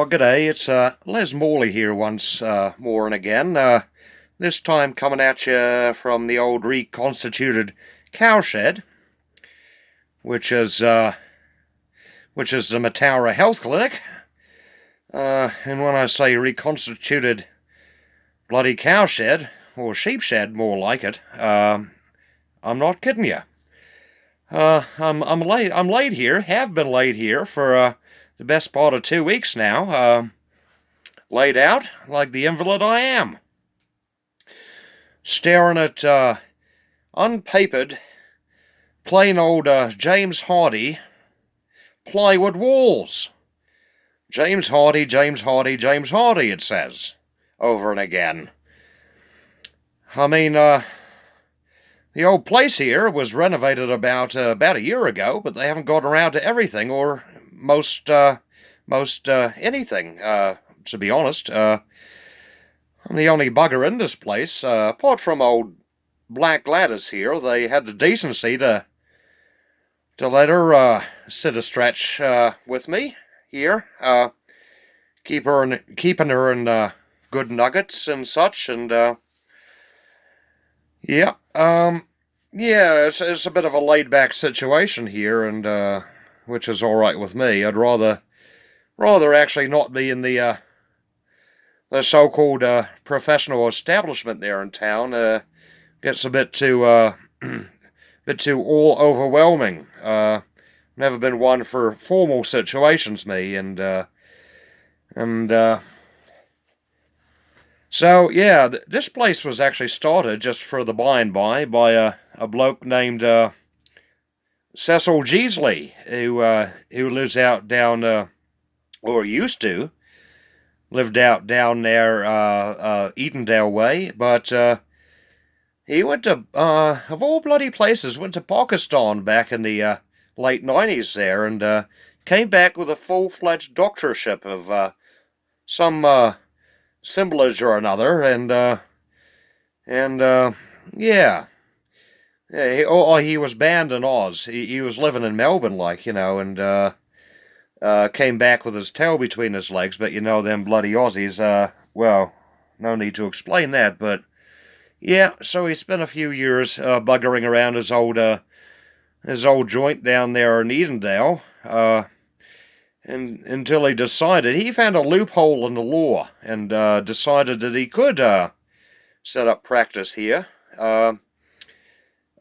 G'day, it's Les Mauley here once more and again. This time coming at you from the old reconstituted cowshed, which is the Mataura Health Clinic. And when I say reconstituted bloody cowshed, or sheepshed more like it, I'm not kidding you. I'm laid here, have been laid here for the best part of 2 weeks now, laid out like the invalid I am, staring at unpapered, plain old James Hardy plywood walls. James Hardy, James Hardy, James Hardy, it says, over and again. I mean, the old place here was renovated about a year ago, but they haven't got around to everything, or most anything, to be honest. I'm the only bugger in this place, apart from old Black Gladys here. They had the decency to let her sit a stretch with me here, keeping her in good nuggets and such, and yeah, it's a bit of a laid-back situation here, and which is all right with me. I'd rather actually not be in the so-called professional establishment there in town. Gets a bit too all overwhelming. Never been one for formal situations, me, and so yeah, this place was actually started, just for the by and by a bloke named Cecil Geesley, who lives out down, or used to, lived out down there, Edendale way, but he went to, of all bloody places, went to Pakistan back in the late 90s there, and came back with a full-fledged doctorship of some assemblage or another, and yeah. He was banned in Oz. He was living in Melbourne, like, and came back with his tail between his legs, but them bloody Aussies, well, no need to explain that, but yeah, so he spent a few years buggering around his old joint down there in Edendale, and until he decided, he found a loophole in the law, and decided that he could set up practice here.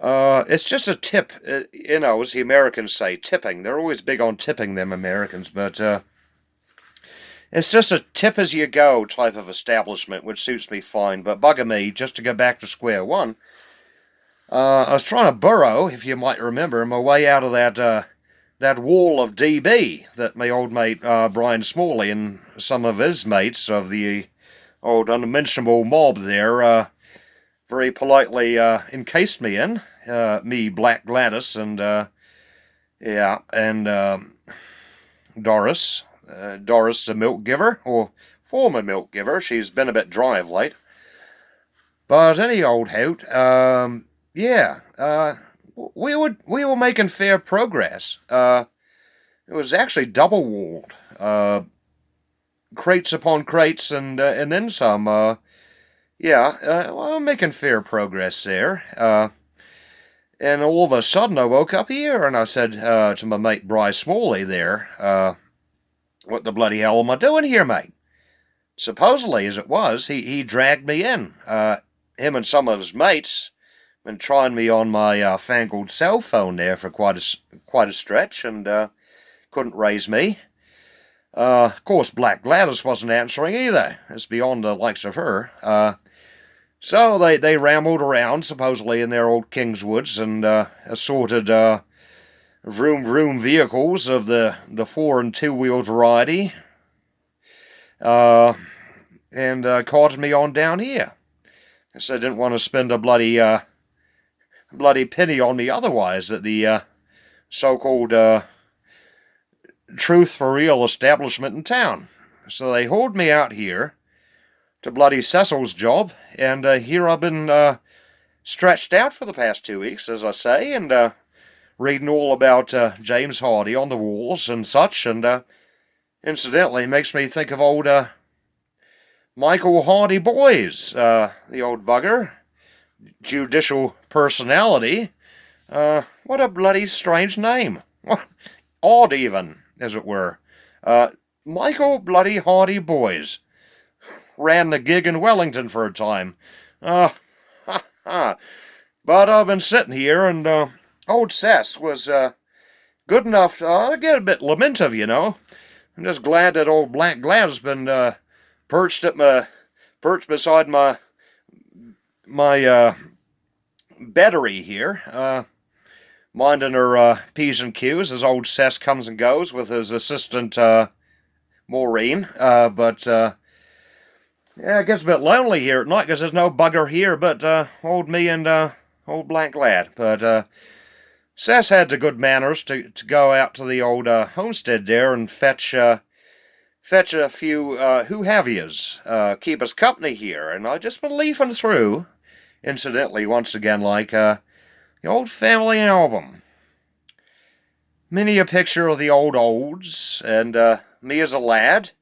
It's just a tip, as the Americans say, tipping. They're always big on tipping, them Americans, but it's just a tip-as-you-go type of establishment, which suits me fine. But bugger me, just to go back to square one, I was trying to burrow, if you might remember, my way out of that wall of DB that my old mate Brian Smalley and some of his mates of the old unmentionable mob there very politely encased me in, me, Black Gladys, and Doris, the milk giver, or former milk giver. She's been a bit dry of late. But any old hout, we were making fair progress. It was actually double-walled, crates upon crates, and then some, I'm making fair progress there. And all of a sudden I woke up here and I said to my mate Bryce Smalley there, what the bloody hell am I doing here, mate? Supposedly, as it was, he dragged me in. Him and some of his mates been trying me on my fangled cell phone there for quite a stretch, and couldn't raise me. Of course, Black Gladys wasn't answering either. It's beyond the likes of her. So they rambled around, supposedly in their old Kingswoods, and assorted vroom vehicles of the 4- and 2-wheeled variety, and carted me on down here. Guess they didn't want to spend a bloody penny on me otherwise at the so-called truth for real establishment in town. So they hauled me out here to bloody Cecil's job, and here I've been stretched out for the past 2 weeks, as I say, and reading all about James Hardy on the walls and such, and Incidentally, makes me think of old Michael Hardy Boys, the old bugger, judicial personality. What a bloody strange name. Odd even, as it were. Michael bloody Hardy Boys. Ran the gig in Wellington for a time. Ha ha. But I've been sitting here, and old Sess was good enough to get a bit lamentive, you know. I'm just glad that old Black Glad's been perched beside my battery here, minding her P's and Q's as old Sess comes and goes with his assistant Maureen. But yeah, it gets a bit lonely here at night because there's no bugger here but old me and old Black Glad. But Sess had the good manners to go out to the old homestead there and fetch a few who-have-yous, keep us company here. And I just been leafing through, incidentally, once again, like the old family album. Many a picture of the old olds, and me as a lad,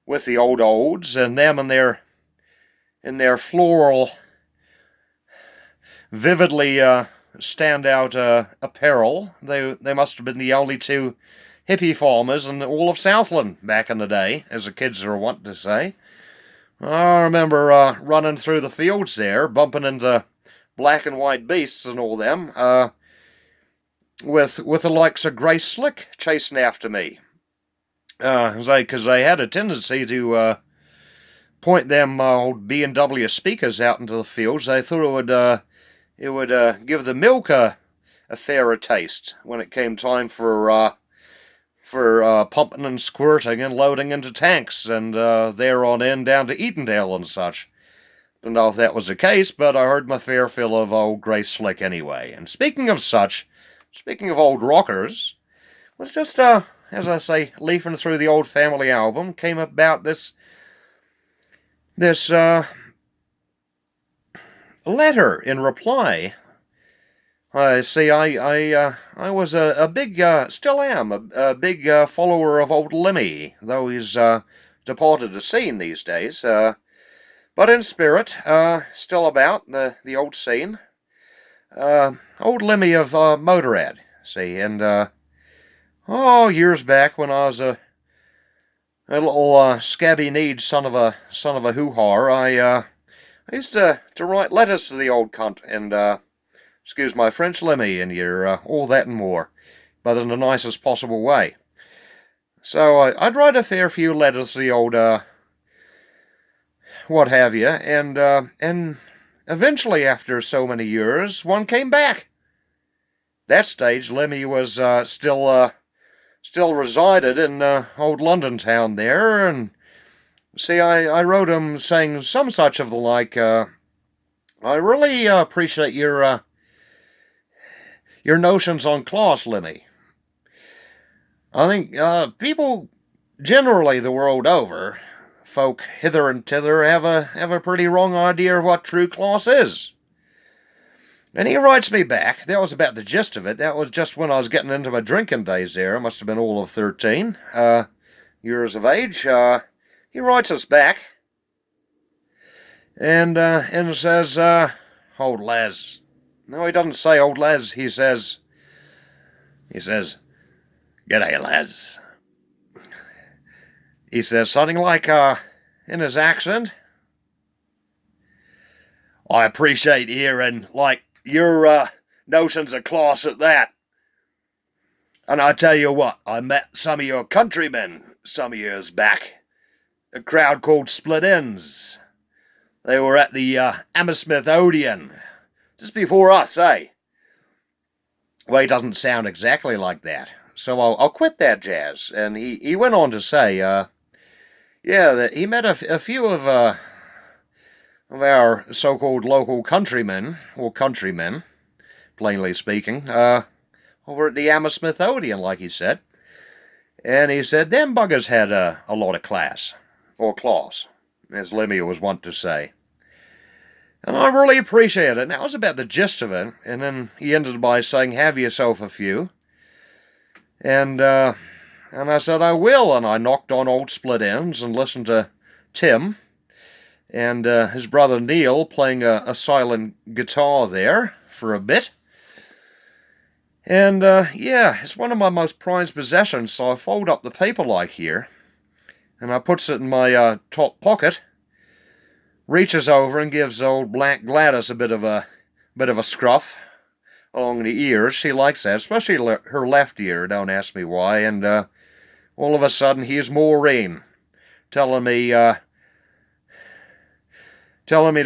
with the old olds, and them in their floral, vividly standout apparel. They must have been the only two hippie farmers in all of Southland back in the day, as the kids are wont to say. I remember running through the fields there, bumping into black and white beasts and all them, with the likes of Grace Slick chasing after me. Because they had a tendency to point them old B&W speakers out into the fields. They thought it would give the milk a fairer taste when it came time for pumping and squirting and loading into tanks and there on in down to Edendale and such. Don't know if that was the case, but I heard my fair fill of old Grace Slick anyway. And speaking of old rockers, was just, as I say, leafing through the old family album, came about this letter in reply. I see, I was a big, still am, a big follower of old Lemmy, though he's departed the scene these days. But in spirit, still about the old scene. Old Lemmy of Mataura, see, and years back when I was a little scabby-kneed son of a hoo-har, I used to write letters to the old cunt and excuse my French, Lemmy, and you're all that and more, but in the nicest possible way. So I'd write a fair few letters to the old what have you, and eventually, after so many years, one came back. That stage, Lemmy was still resided in old London town there, and see, I wrote him saying some such of the like, I really appreciate your notions on class, Lemmy. I think people generally the world over, folk hither and thither, have a pretty wrong idea of what true class is. And he writes me back. That was about the gist of it. That was just when I was getting into my drinking days there. I must have been all of 13 years of age. He writes us back and says, old lads. No, he doesn't say old lads. He says, g'day, lads. He says something like, in his accent, I appreciate hearing, like, your notions of class at that. And I tell you what, I met some of your countrymen some years back. A crowd called Split Ends. They were at the Hammersmith Odeon. Just before us, eh? Well, he doesn't sound exactly like that. So I'll quit that jazz. And he went on to say, that he met a few of our so-called local countrymen, or countrymen, plainly speaking, over at the Hammersmith Odeon, like he said. And he said, them buggers had a lot of class, or class, as Lemmy was wont to say. And I really appreciate it. And that was about the gist of it. And then he ended by saying, have yourself a few. And And I said, I will. And I knocked on old split ends and listened to Tim and his brother Neil playing a silent guitar there for a bit. And yeah, it's one of my most prized possessions, so I fold up the paper like here, and I puts it in my top pocket, reaches over and gives old Black Gladys a bit of a scruff along the ears. She likes that, especially her left ear, don't ask me why, and all of a sudden here's Maureen telling me to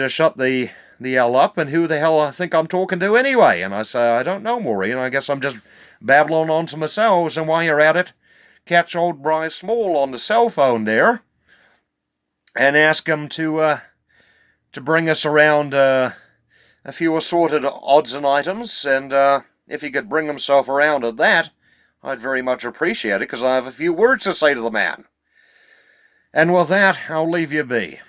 shut the L up, and who the hell I think I'm talking to anyway? And I say, I don't know, Maureen. I guess I'm just babbling on to myself. And while you're at it, catch old Bryce Small on the cell phone there, and ask him to bring us around a few assorted odds and items. And if he could bring himself around at that, I'd very much appreciate it, because I have a few words to say to the man. And with that, I'll leave you be.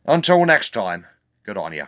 Until next time, good on you.